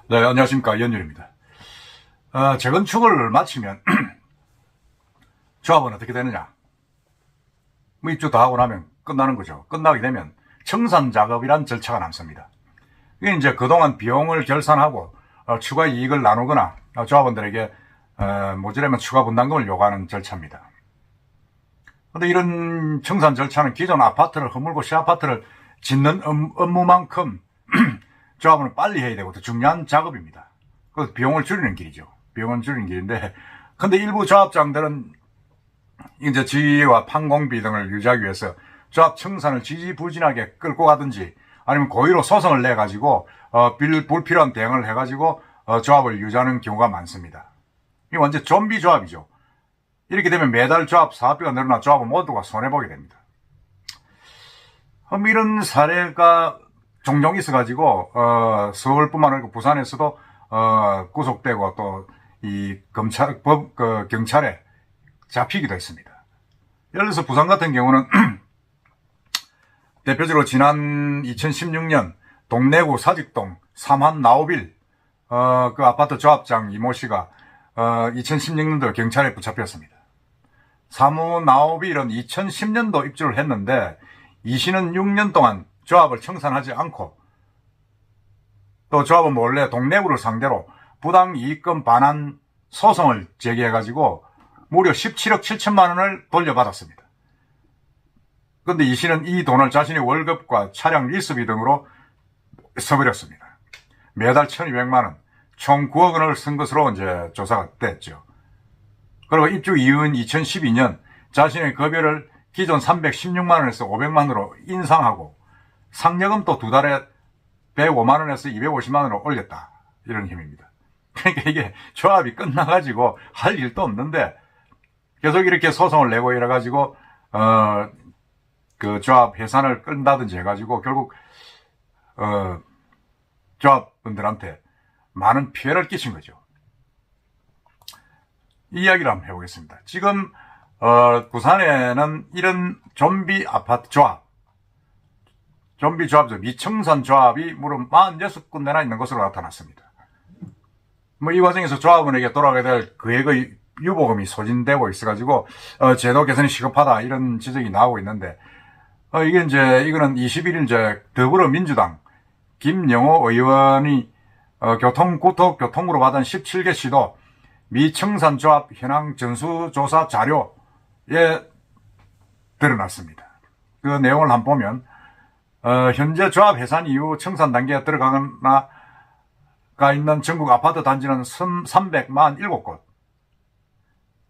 네, 안녕하십니까. 연율입니다. 재건축을 마치면 조합은 어떻게 되느냐? 뭐 입주 다 하고 나면 끝나는 거죠. 끝나게 되면 청산 작업이란 절차가 남습니다. 이게 이제 그동안 비용을 결산하고 추가 이익을 나누거나 조합원들에게 모자라면 추가 분담금을 요구하는 절차입니다. 근데 이런 청산 절차는 기존 아파트를 허물고 새 아파트를 짓는 업무만큼 조합은 빨리 해야 되고 더 중요한 작업입니다. 그 비용을 줄이는 길이죠. 비용을 줄이는 길인데, 근데 일부 조합장들은 이제 지위와 판공비 등을 유지하기 위해서 조합 청산을 지지부진하게 끌고 가든지 아니면 고의로 소송을 내 가지고 불필요한 대응을 해 가지고 조합을 유지하는 경우가 많습니다. 이게 완전 좀비 조합이죠. 이렇게 되면 매달 조합 사업비가 늘어나 조합은 모두가 손해보게 됩니다. 이런 사례가 종종 있어가지고 서울뿐만 아니고 부산에서도 구속되고 또 이 경찰에 잡히기도 했습니다. 예를 들어서 부산 같은 경우는 대표적으로 지난 2016년 동래구 사직동 삼한 나오빌 그 아파트 조합장 이모 씨가 2016년도 경찰에 붙잡혔습니다. 사무 나오빌은 2010년도 입주를 했는데 이 씨는 6년 동안 조합을 청산하지 않고 또 조합은 몰래 동래구를 상대로 부당 이익금 반환 소송을 제기해가지고 무려 17억 7천만 원을 돌려받았습니다. 그런데 이 씨는 이 돈을 자신의 월급과 차량 리스비 등으로 써버렸습니다. 매달 1,200만 원, 총 9억 원을 쓴 것으로 이제 조사가 됐죠. 그리고 입주 이후인 2012년 자신의 급여를 기존 316만 원에서 500만 원으로 인상하고 상여금 또 두 달에 105만 원에서 250만 원으로 올렸다. 이런 힘입니다. 그러니까 이게 조합이 끝나가지고 할 일도 없는데 계속 이렇게 소송을 내고 이래가지고 그 조합 해산을 끈다든지 해가지고 결국 조합분들한테 많은 피해를 끼친 거죠. 이 이야기를 한번 해보겠습니다. 지금 부산에는 이런 좀비 아파트 조합, 좀비 조합, 미청산 조합이 무려 46군데나 있는 것으로 나타났습니다. 뭐 이 과정에서 조합원에게 돌아가야 될 그액의 유보금이 소진되고 있어가지고 제도 개선이 시급하다 이런 지적이 나오고 있는데 이거는 21일 이제 더불어민주당 김영호 의원이 국토교통부로 받은 17개 시도 미청산 조합 현황 전수조사 자료에 드러났습니다. 그 내용을 한번 보면 현재 조합 해산 이후 청산 단계에 들어가가 있는 전국 아파트 단지는 347곳.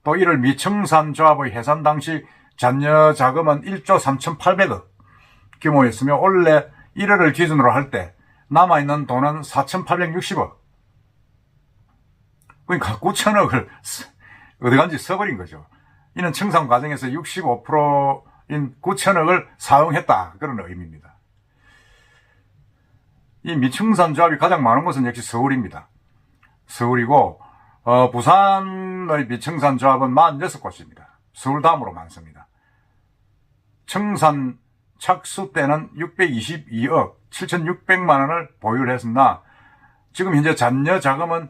또 이를 미청산 조합의 해산 당시 잔여 자금은 1조 3,800억 규모였으며 원래 1월을 기준으로 할 때 남아있는 돈은 4,860억. 그러니까 9천억을 어디간지 써버린 거죠. 이는 청산 과정에서 65%인 9천억을 사용했다. 그런 의미입니다. 이 미청산 조합이 가장 많은 곳은 역시 서울입니다. 서울이고 부산의 미청산 조합은 46곳입니다. 서울 다음으로 많습니다. 청산 착수 때는 622억 7,600만 원을 보유를 했으나 지금 현재 잔여 자금은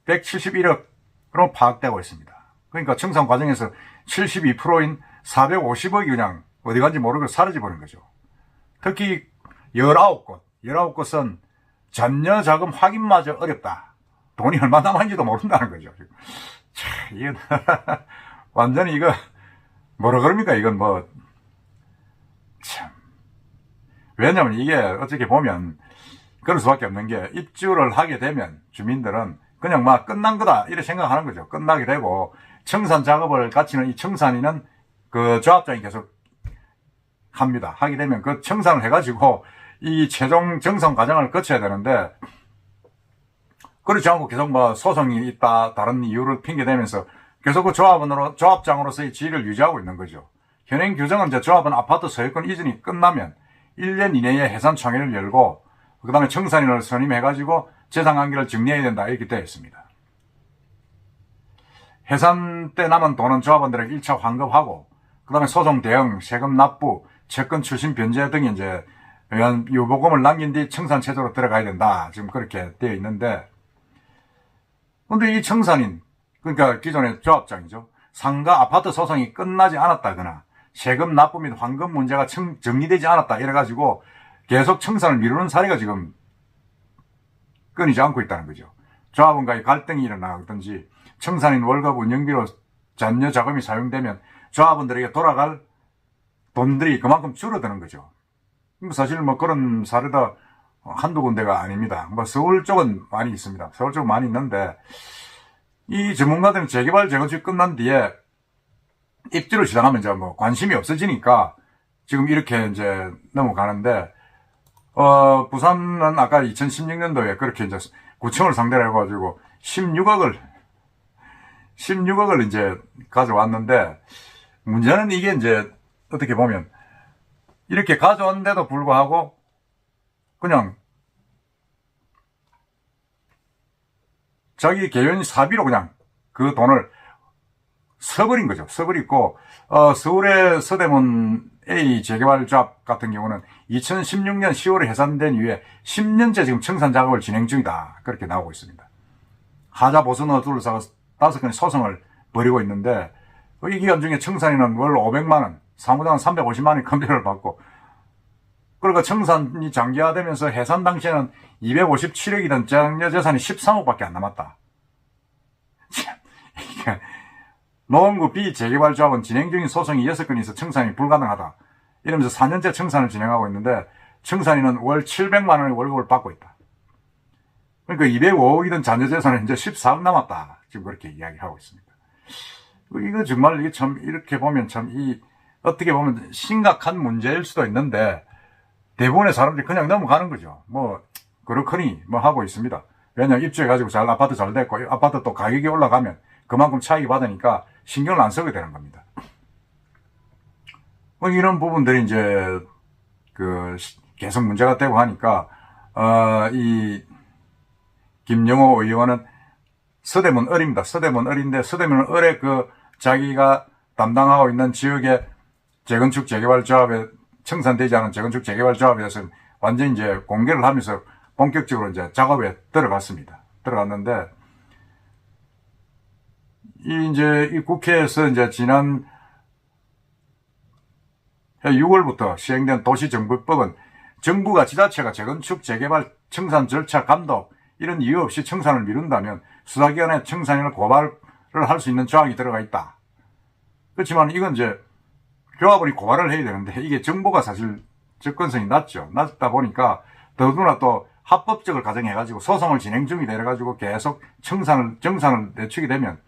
171억으로 파악되고 있습니다. 그러니까 청산 과정에서 72%인 450억이 그냥 어디 간지 모르고 사라져버린 거죠. 특히 19곳은 잔여 자금 확인마저 어렵다. 돈이 얼마 남았는지도 모른다는 거죠. 이건 완전히 이거 뭐라 그럽니까? 이건 뭐 참. 왜냐면 이게 어떻게 보면 그럴 수밖에 없는 게 입주를 하게 되면 주민들은 그냥 막 끝난 거다 이렇게 생각하는 거죠. 끝나게 되고 청산 작업을 갖추는 이 청산인은 그 조합장이 계속 합니다. 하게 되면 그 청산을 해가지고 이 최종 정산 과정을 거쳐야 되는데 그렇지 않고 계속 뭐 소송이 있다 다른 이유를 핑계대면서 계속 그 조합장으로서의 지위를 유지하고 있는 거죠. 현행 규정은 이제 조합은 아파트 소유권 이전이 끝나면 1년 이내에 해산 총회를 열고 그 다음에 청산인을 선임해가지고 재산관계를 정리해야 된다 이렇게 되어 있습니다. 해산 때 남은 돈은 조합원들에게 1차 환급하고 그 다음에 소송 대응, 세금 납부, 채권 출신 변제 등이 이제 유보금을 남긴 뒤 청산 체제로 들어가야 된다. 지금 그렇게 되어 있는데 근데 이 청산인, 그러니까 기존의 조합장이죠. 상가 아파트 소송이 끝나지 않았다거나 세금 납부 및 환급 문제가 정리되지 않았다 이래가지고 계속 청산을 미루는 사례가 지금 끊이지 않고 있다는 거죠. 조합원과의 갈등이 일어나든지 청산인 월급 운영비로 잔여 자금이 사용되면 조합원들에게 돌아갈 돈들이 그만큼 줄어드는 거죠. 사실 뭐 그런 사례도 한두 군데가 아닙니다. 뭐 서울 쪽은 많이 있습니다. 서울 쪽은 많이 있는데 이 전문가들은 재개발 재건축이 끝난 뒤에 입주를 시작하면 이제 뭐 관심이 없어지니까 지금 이렇게 이제 넘어가는데 부산은 아까 2016년도에 그렇게 이제 구청을 상대로 해가지고 16억을 이제 가져왔는데 문제는 이게 이제 어떻게 보면 이렇게 가져왔는데도 불구하고 그냥 자기 개인 사비로 그냥 그 돈을 써버린 거죠. 써버리고 서울의 서대문 A 재개발조합 같은 경우는 2016년 10월에 해산된 이후에 10년째 지금 청산 작업을 진행 중이다. 그렇게 나오고 있습니다. 하자 보선을 둘러싸고 5건의 소송을 벌이고 있는데 이 기간 중에 청산인은 월 500만원, 사무장은 350만원의 검열을 받고 그러니까 청산이 장기화되면서 해산 당시에는 257억이던 장려 재산이 13억밖에 안 남았다. 참, 이게 노원구 B 재개발조합은 진행 중인 소송이 6건이 있어 청산이 불가능하다. 이러면서 4년째 청산을 진행하고 있는데 청산인은 월 700만원의 월급을 받고 있다. 그러니까 205억이던 잔여 재산은 이제 14억 남았다. 지금 그렇게 이야기하고 있습니다. 이거 정말 이게 참 이렇게 보면 참 어떻게 보면 심각한 문제일 수도 있는데 대부분의 사람들이 그냥 넘어가는 거죠. 뭐 그렇거니 뭐 하고 있습니다. 왜냐면 입주해가지고 아파트 잘 됐고 아파트 또 가격이 올라가면 그만큼 차익이 받으니까 신경을 안 쓰게 되는 겁니다. 뭐 이런 부분들이 이제 계속 문제가 되고 하니까 이 김영호 의원은 서대문 을입니다. 서대문 을인데 서대문 을에 자기가 담당하고 있는 지역의 재건축 재개발조합에 청산되지 않은 재건축 재개발조합에 대해서는 완전히 이제 공개를 하면서 본격적으로 이제 작업에 들어갔습니다. 들어갔는데 이 국회에서 이제 지난 6월부터 시행된 도시정부법은 정부가 지자체가 재건축 재개발 청산 절차 감독 이런 이유 없이 청산을 미룬다면 수사기관에 청산인을 고발을 할 수 있는 조항이 들어가 있다. 그렇지만 이건 이제 조합원이 고발을 해야 되는데 이게 정보가 사실 접근성이 낮다 보니까 더구나 또 합법적을 가정해가지고 소송을 진행 중이다 이래가지고 계속 정산을 내추게 되면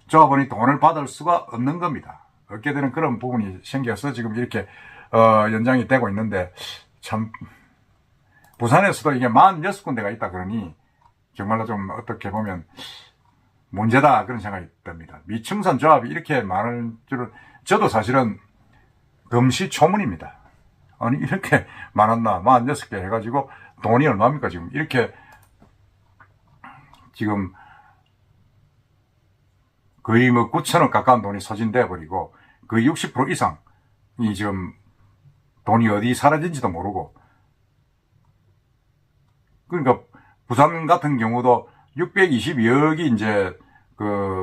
조합원이 돈을 받을 수가 없는 겁니다. 얻게 되는 그런 부분이 생겨서 지금 이렇게 연장이 되고 있는데 참 부산에서도 이게 46군데가 있다 그러니 정말로 좀 어떻게 보면 문제다 그런 생각이 듭니다. 미청산 조합이 이렇게 많을 줄은 저도 사실은 금시초문입니다. 아니 이렇게 많았나 46개 해가지고 돈이 얼마입니까 지금 이렇게 지금 거의 뭐 9천억 가까운 돈이 소진돼 버리고 거의 60% 이상이 지금 돈이 어디 사라진지도 모르고 그러니까 부산 같은 경우도 622억이 이제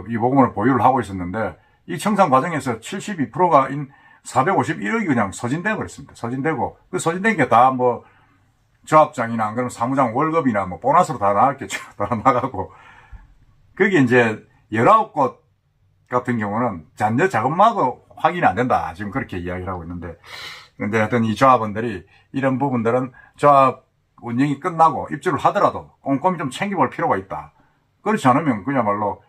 이 보금을 보유를 하고 있었는데 이 청산 과정에서 72%가 451억이 그냥 소진돼 버렸습니다. 소진되고 그 소진된 게 다 뭐 조합장이나 안 그러면 사무장 월급이나 뭐 보너스로 다 나갔겠죠. 다 나가고 거기 이제 19곳 같은 경우는 잔여 자금마도 확인이 안 된다. 지금 그렇게 이야기를 하고 있는데 근데 하여튼 이 조합원들이 이런 부분들은 조합 운영이 끝나고 입주를 하더라도 꼼꼼히 좀 챙겨볼 필요가 있다. 그렇지 않으면 그야말로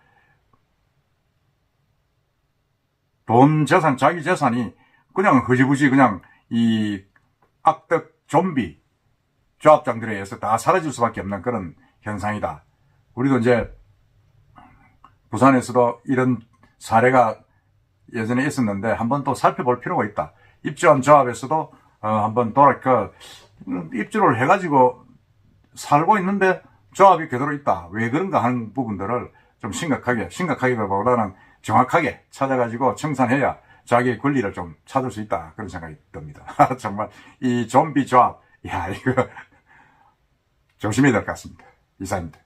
돈 재산, 자기 재산이 그냥 흐지부지 그냥 이 악덕 좀비 조합장들에 의해서 다 사라질 수밖에 없는 그런 현상이다. 우리도 이제 부산에서도 이런 사례가 예전에 있었는데 한번 또 살펴볼 필요가 있다. 입주한 조합에서도 한번 입주를 해가지고 살고 있는데 조합이 그대로 있다. 왜 그런가 하는 부분들을 좀 심각하기보다는 정확하게 찾아가지고 청산해야 자기의 권리를 좀 찾을 수 있다. 그런 생각이 듭니다. 정말 이 좀비 조합, 이거 조심해야 될 것 같습니다. 이상입니다.